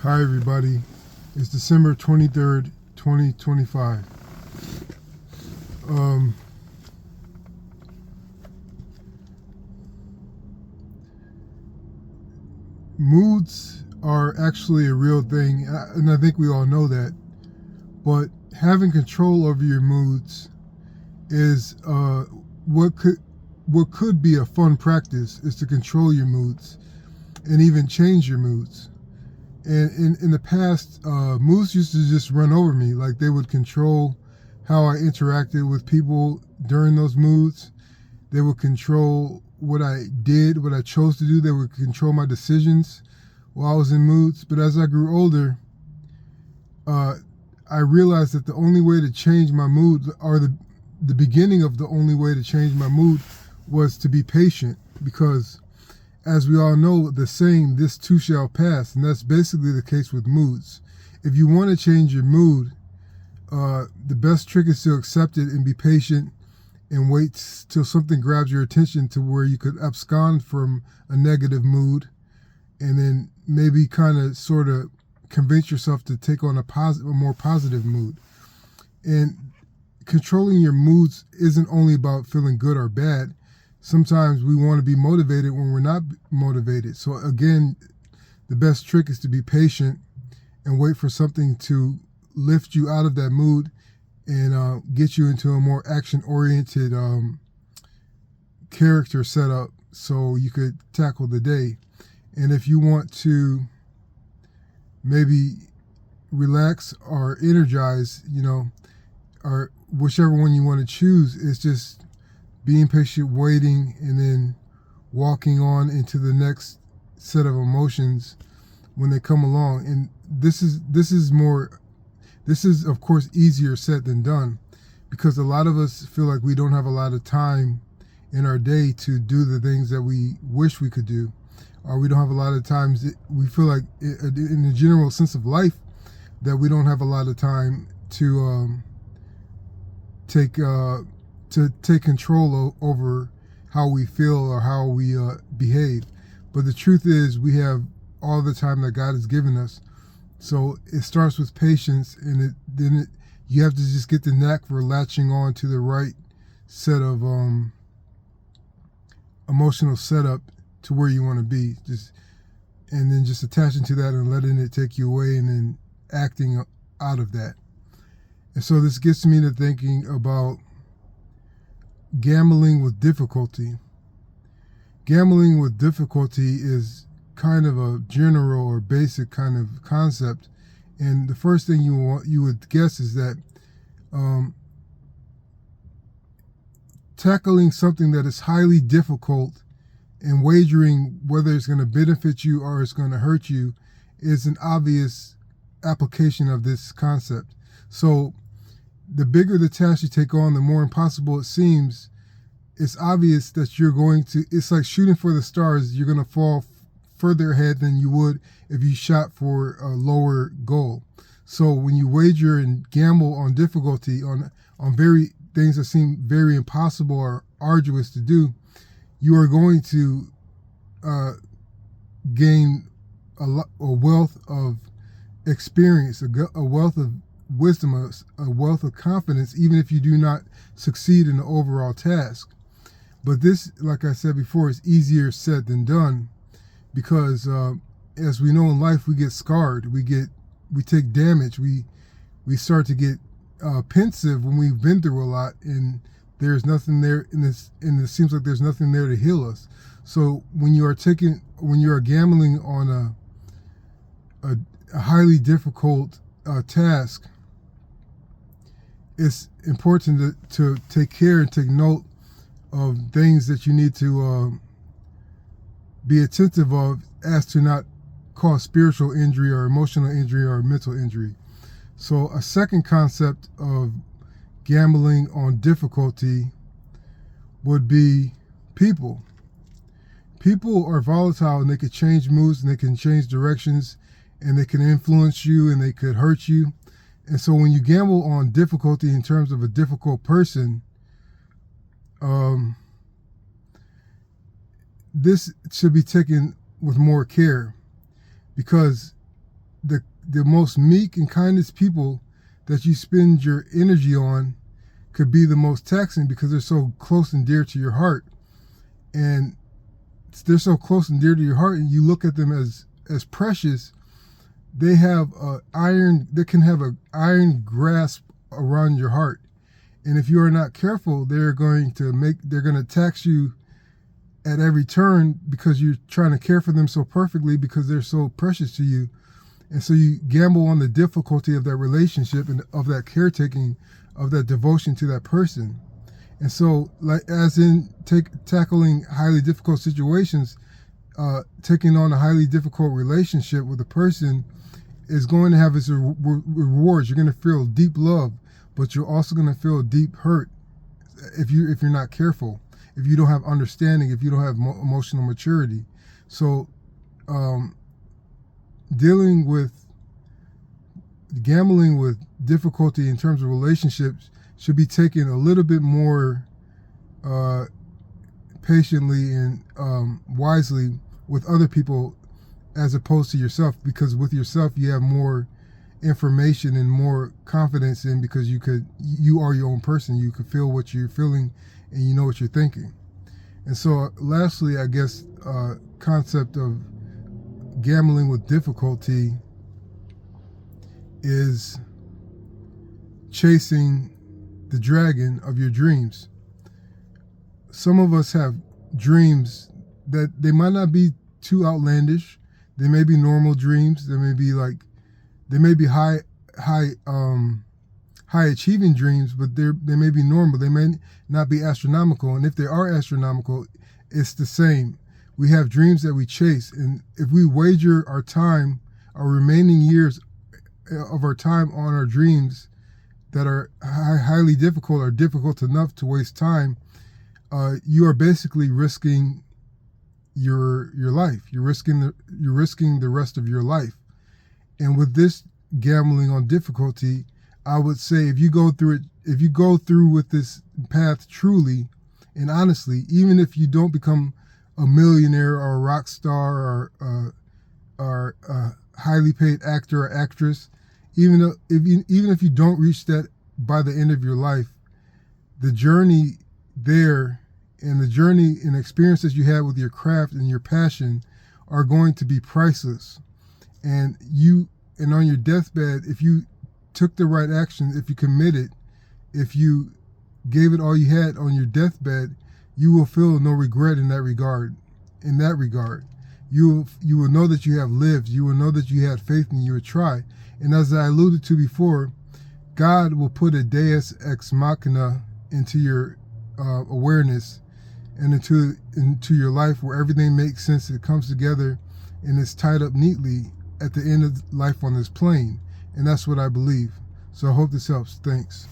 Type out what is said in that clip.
Hi, everybody. It's December 23rd, 2025. Um, Moods are actually a real thing, and I think we all know that. But having control over your moods is what could what could be a fun practice is to control your moods and even change your moods. And in the past, moods used to just run over me, like they would control how I interacted with people during those moods. They would control what I did, what I chose to do. They would control my decisions while I was in moods. But as I grew older, uh, I realized that the only way to change my mood, or the beginning of the only way to change my mood, was to be patient. Because as we all know, the saying, this too shall pass. And that's basically the case with moods. If you want to change your mood, the best trick is to accept it and be patient and wait till something grabs your attention to where you could abscond from a negative mood, and then maybe kind of sort of convince yourself to take on a more positive mood. And controlling your moods isn't only about feeling good or bad. Sometimes we want to be motivated when we're not motivated. So again, the best trick is to be patient and wait for something to lift you out of that mood and get you into a more action-oriented character setup so you could tackle the day. And if you want to maybe relax or energize, or whichever one you want to choose, it's just being patient, waiting, and then walking on into the next set of emotions when they come along. And this is of course easier said than done, because a lot of us feel like we don't have a lot of time in our day to do the things that we wish we could do, or we don't have a lot of times. We feel like in the general sense of life that we don't have a lot of time to take control over how we feel or how we behave. But the truth is, we have all the time that God has given us. So it starts with patience, and you have to just get the knack for latching on to the right set of emotional setup to where you want to be. And then just attaching to that and letting it take you away, and then acting out of that. And so this gets me to thinking about gambling with difficulty. Gambling with difficulty is kind of a general or basic kind of concept, and the first thing you would guess is that tackling something that is highly difficult and wagering whether it's going to benefit you or it's going to hurt you is an obvious application of this concept. So the bigger the task you take on, the more impossible it seems. It's obvious that it's like shooting for the stars. You're going to fall further ahead than you would if you shot for a lower goal. So when you wager and gamble on difficulty, on very things that seem very impossible or arduous to do, you are going to gain a wealth of experience, a wealth of wisdom, a wealth of confidence, even if you do not succeed in the overall task. But this, like I said before, is easier said than done, because as we know in life, we get scarred, we take damage, we start to get pensive when we've been through a lot, and there's nothing there and it seems like there's nothing there to heal us. So when you are gambling on a highly difficult task, it's important to take care and take note of things that you need to be attentive of, as to not cause spiritual injury or emotional injury or mental injury. So a second concept of gambling on difficulty would be people. People are volatile, and they can change moods, and they can change directions, and they can influence you, and they could hurt you. And so when you gamble on difficulty in terms of a difficult person, this should be taken with more care, because the most meek and kindest people that you spend your energy on could be the most taxing because they're so close and dear to your heart. And they're so close and dear to your heart, and you look at them as precious. They can have an iron grasp around your heart. And if you are not careful, they're going to tax you at every turn because you're trying to care for them so perfectly because they're so precious to you. And so you gamble on the difficulty of that relationship and of that caretaking, of that devotion to that person. And so, like as in tackling highly difficult situations, taking on a highly difficult relationship with a person is going to have its rewards. You're going to feel deep love, but you're also going to feel deep hurt if you're not careful, if you don't have understanding, if you don't have emotional maturity. So gambling with difficulty in terms of relationships should be taken a little bit more patiently and wisely with other people as opposed to yourself, because with yourself you have more information and more confidence in, because you are your own person. You can feel what you're feeling and you know what you're thinking. And so lastly, I guess concept of gambling with difficulty is chasing the dragon of your dreams. Some of us have dreams that they might not be too outlandish. They may be normal dreams. They may be high achieving dreams, but they may be normal. They may not be astronomical. And if they are astronomical, it's the same. We have dreams that we chase, and if we wager our time, our remaining years of our time on our dreams that are highly difficult or difficult enough to waste time, you are basically risking your life. You're risking the rest of your life. And with this gambling on difficulty, I would say if you go through with this path truly and honestly, even if you don't become a millionaire or a rock star or a highly paid actor or actress, even if you don't reach that by the end of your life, the journey there and the journey and experiences you had with your craft and your passion are going to be priceless. And on your deathbed, if you took the right action, if you committed, if you gave it all you had on your deathbed, you will feel no regret in that regard. You will know that you have lived. You will know that you had faith and you would try. And as I alluded to before, God will put a deus ex machina into your awareness and into your life, where everything makes sense. It comes together and it's tied up neatly at the end of life on this plane. And that's what I believe. So I hope this helps. Thanks.